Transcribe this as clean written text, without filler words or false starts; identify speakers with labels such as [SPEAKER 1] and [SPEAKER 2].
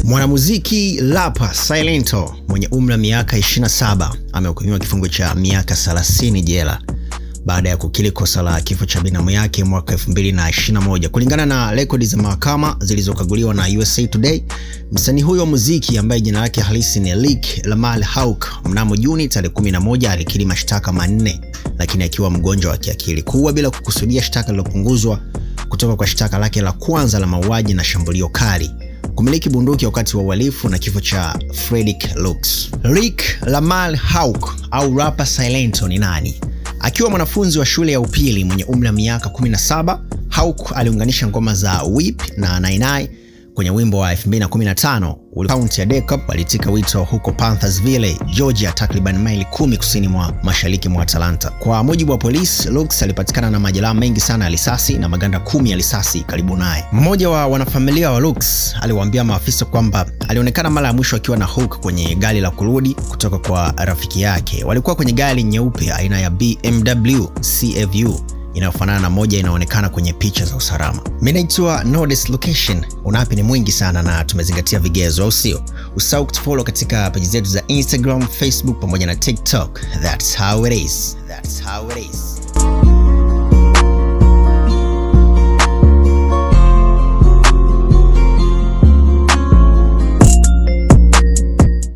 [SPEAKER 1] Mwanamuziki Rapa Silento mwenye umri wa miaka 27 amehukumiwa kifungo cha miaka 30 jela baada ya kukiri kosa la kifo cha binamu yake mwaka 2021. Kulingana na rekodi za mahakama zilizokaguliwa na USA Today, msanii huyo wa muziki ambaye jina lake halisi ni Rick Lamar Hawk mnamo Juni tarehe 11 alikiri mashtaka manne, lakini akiwa mgonjwa wa kiakili. Kuua bila kukusudia, shtaka lilopunguzwa kutoka kwa shtaka lake la kwanza la mauaji na shambulio kali, kumiliki bunduki wakati wa uhalifu na kifo cha Frederick Lux. Rick Lamar Hawk au Rapa Silento ni nani? Akiwa mwanafunzi wa shule ya upili mwenye umri wa miaka 17, Hawk aliunganisha ngoma za Whip na Nainai kwenye wimbo wa 2015 County ya DeKalb. Alitika wito huko Panthersville, Georgia, takriban maili 10 kusini mwa mashariki mwa Atlanta. Kwa mujibu wa polisi, Lux alipatikana na majeraha mengi sana ya risasi na maganda 10 ya risasi karibu naye. Mmoja wa wanafamilia wa Lux aliwaambia maafisa kwamba alionekana mara ya mwisho akiwa na Hawk kwenye gari la kurudi kutoka kwa rafiki yake. Walikuwa kwenye gari nyeupe aina ya BMW CFU inayofanana na moja inaonekana kwenye picha za usalama. Mimi naitwa Nodis Location. Unapi ni mwingi sana na tumezingatia vigezo, au sio? Usisahau kutufollow katika page zetu za Instagram, Facebook pamoja na TikTok. That's how it is.